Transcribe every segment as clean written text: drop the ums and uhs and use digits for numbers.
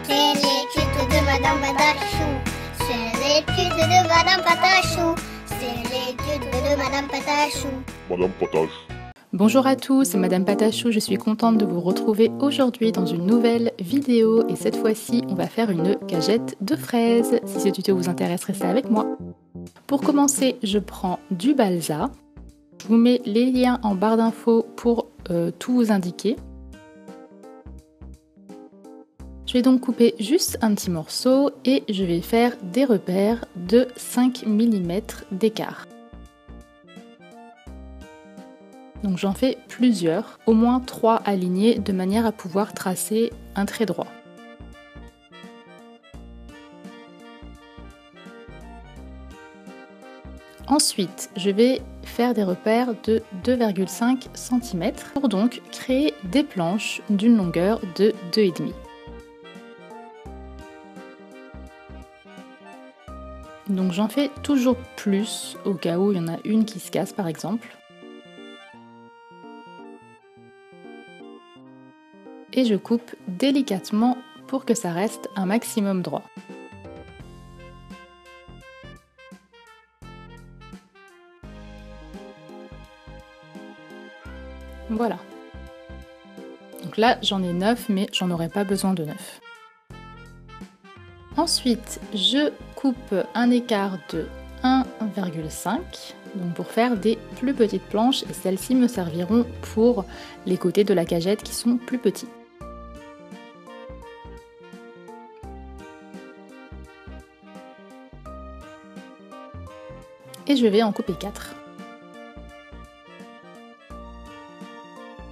C'est l'étude de Madame Patachou. C'est l'étude de Madame Patachou. C'est l'étude de Madame Patachou. Madame Patache. Bonjour à tous, c'est Madame Patachou, je suis contente de vous retrouver aujourd'hui dans une nouvelle vidéo et cette fois-ci on va faire une cagette de fraises. Si ce tuto vous intéresse, restez avec moi. Pour commencer, je prends du balsa. Je vous mets les liens en barre d'infos pour tout vous indiquer. Je vais donc couper juste un petit morceau et je vais faire des repères de 5 mm d'écart. Donc j'en fais plusieurs, au moins 3 alignés de manière à pouvoir tracer un trait droit. Ensuite, je vais faire des repères de 2,5 cm pour donc créer des planches d'une longueur de 2,5 cm. Donc j'en fais toujours plus au cas où il y en a une qui se casse par exemple. Et je coupe délicatement pour que ça reste un maximum droit. Voilà. Donc là j'en ai 9 mais j'en aurais pas besoin de 9. Ensuite je coupe un écart de 1,5 donc pour faire des plus petites planches et celles-ci me serviront pour les côtés de la cagette qui sont plus petits. Et je vais en couper 4.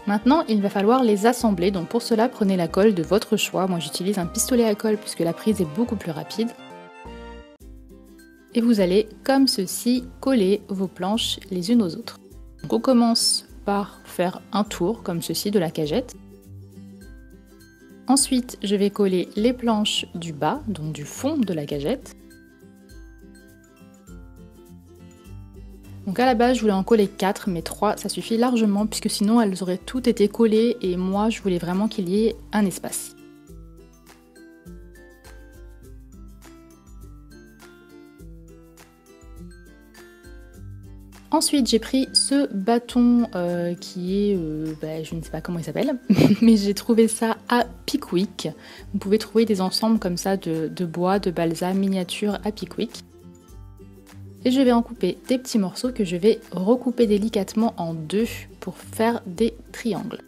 Maintenant, il va falloir les assembler, donc pour cela, prenez la colle de votre choix. Moi, j'utilise un pistolet à colle puisque la prise est beaucoup plus rapide. Et vous allez, comme ceci, coller vos planches les unes aux autres. Donc on commence par faire un tour, comme ceci, de la cagette. Ensuite, je vais coller les planches du bas, donc du fond de la cagette. Donc à la base je voulais en coller 4 mais 3 ça suffit largement puisque sinon elles auraient toutes été collées et moi je voulais vraiment qu'il y ait un espace. Ensuite j'ai pris ce bâton qui est, je ne sais pas comment il s'appelle, mais j'ai trouvé ça à Pickwick. Vous pouvez trouver des ensembles comme ça de bois, de balsa miniature à Pickwick. Et je vais en couper des petits morceaux que je vais recouper délicatement en deux pour faire des triangles.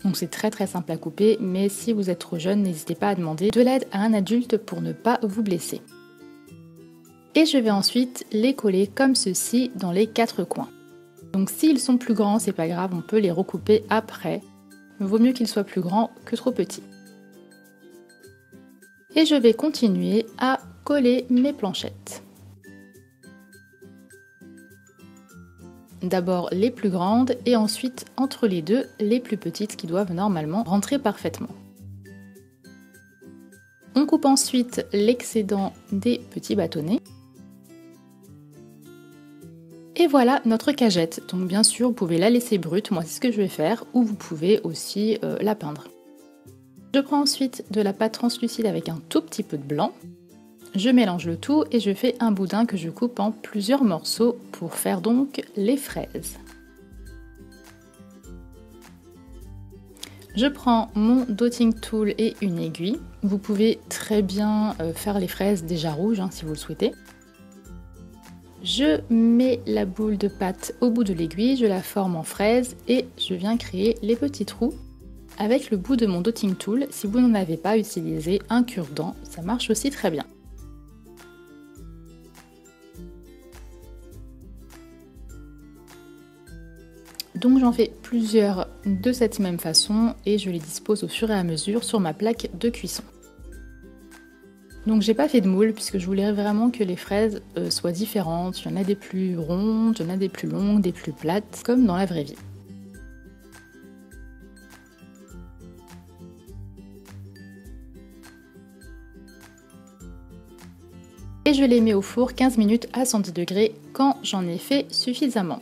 Donc c'est très simple à couper, mais si vous êtes trop jeune, n'hésitez pas à demander de l'aide à un adulte pour ne pas vous blesser. Et je vais ensuite les coller comme ceci dans les 4 coins. Donc s'ils sont plus grands, c'est pas grave, on peut les recouper après. Il vaut mieux qu'ils soient plus grands que trop petits. Et je vais continuer à coller mes planchettes. D'abord les plus grandes et ensuite entre les deux les plus petites qui doivent normalement rentrer parfaitement. On coupe ensuite l'excédent des petits bâtonnets. Et voilà notre cagette. Donc bien sûr vous pouvez la laisser brute, moi c'est ce que je vais faire, ou vous pouvez aussi la peindre. Je prends ensuite de la pâte translucide avec un tout petit peu de blanc. Je mélange le tout et je fais un boudin que je coupe en plusieurs morceaux pour faire donc les fraises. Je prends mon dotting tool et une aiguille. Vous pouvez très bien faire les fraises déjà rouges si vous le souhaitez. Je mets la boule de pâte au bout de l'aiguille, je la forme en fraise et je viens créer les petits trous. Avec le bout de mon dotting tool, si vous n'en avez pas, utilisé un cure-dent, ça marche aussi très bien. Donc j'en fais plusieurs de cette même façon et je les dispose au fur et à mesure sur ma plaque de cuisson. Donc j'ai pas fait de moule puisque je voulais vraiment que les fraises soient différentes. Il y en a des plus rondes, il y en a des plus longues, des plus plates, comme dans la vraie vie. Et je les mets au four 15 minutes à 110 degrés quand j'en ai fait suffisamment.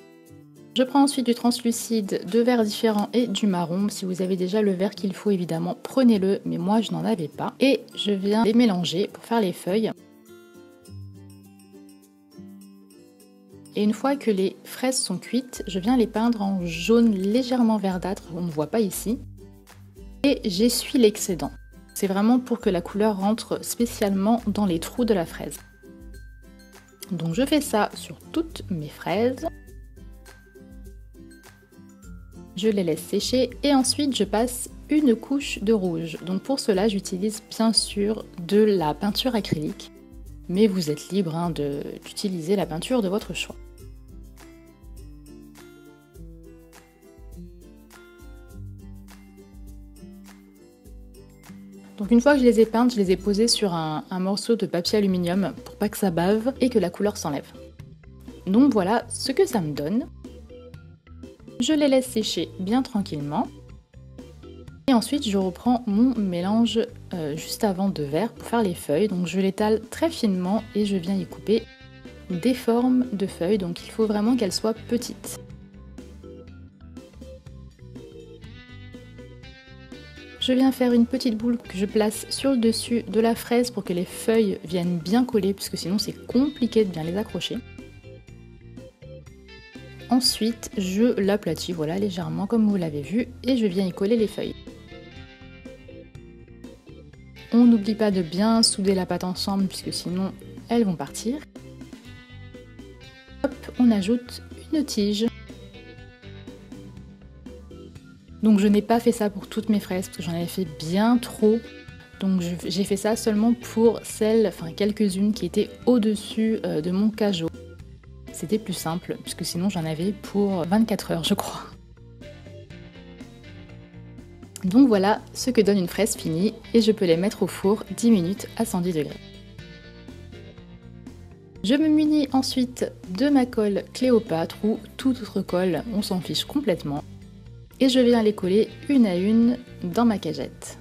Je prends ensuite du translucide, deux verres différents et du marron. Si vous avez déjà le verre qu'il faut, évidemment, prenez-le, mais moi je n'en avais pas. Et je viens les mélanger pour faire les feuilles. Et une fois que les fraises sont cuites, je viens les peindre en jaune légèrement verdâtre, on ne voit pas ici. Et j'essuie l'excédent. C'est vraiment pour que la couleur rentre spécialement dans les trous de la fraise. Donc je fais ça sur toutes mes fraises. Je les laisse sécher et ensuite je passe une couche de rouge. Donc pour cela j'utilise bien sûr de la peinture acrylique, mais vous êtes libre d'utiliser la peinture de votre choix. Donc une fois que je les ai peintes, je les ai posées sur un morceau de papier aluminium pour pas que ça bave et que la couleur s'enlève. Donc voilà ce que ça me donne. Je les laisse sécher bien tranquillement. Et ensuite, je reprends mon mélange juste avant de verre pour faire les feuilles. Donc je l'étale très finement et je viens y couper des formes de feuilles. Donc il faut vraiment qu'elles soient petites. Je viens faire une petite boule que je place sur le dessus de la fraise pour que les feuilles viennent bien coller, puisque sinon c'est compliqué de bien les accrocher. Ensuite, je l'aplatis, voilà, légèrement comme vous l'avez vu, et je viens y coller les feuilles. On n'oublie pas de bien souder la pâte ensemble, puisque sinon elles vont partir. Hop, on ajoute une tige. Donc je n'ai pas fait ça pour toutes mes fraises, parce que j'en avais fait bien trop. Donc j'ai fait ça seulement pour quelques-unes qui étaient au-dessus de mon cajot. C'était plus simple, puisque sinon j'en avais pour 24 heures, je crois. Donc voilà ce que donne une fraise finie, et je peux les mettre au four 10 minutes à 110 degrés. Je me munis ensuite de ma colle Cléopâtre, ou toute autre colle, on s'en fiche complètement. Et je viens les coller une à une dans ma cagette.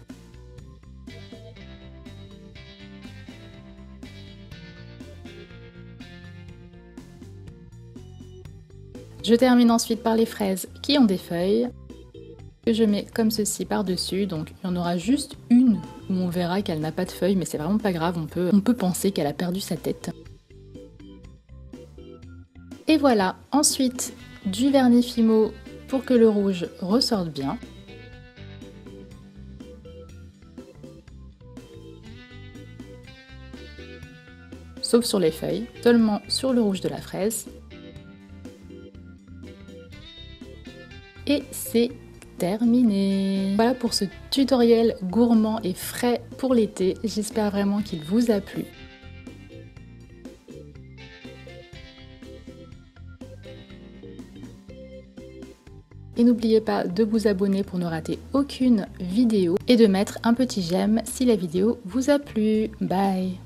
Je termine ensuite par les fraises qui ont des feuilles, que je mets comme ceci par-dessus. Donc il y en aura juste une où on verra qu'elle n'a pas de feuilles, mais c'est vraiment pas grave, on peut penser qu'elle a perdu sa tête. Et voilà, ensuite du vernis Fimo pour que le rouge ressorte bien. Sauf sur les feuilles, seulement sur le rouge de la fraise. Et c'est terminé. Voilà pour ce tutoriel gourmand et frais pour l'été. J'espère vraiment qu'il vous a plu. Et n'oubliez pas de vous abonner pour ne rater aucune vidéo et de mettre un petit j'aime si la vidéo vous a plu. Bye!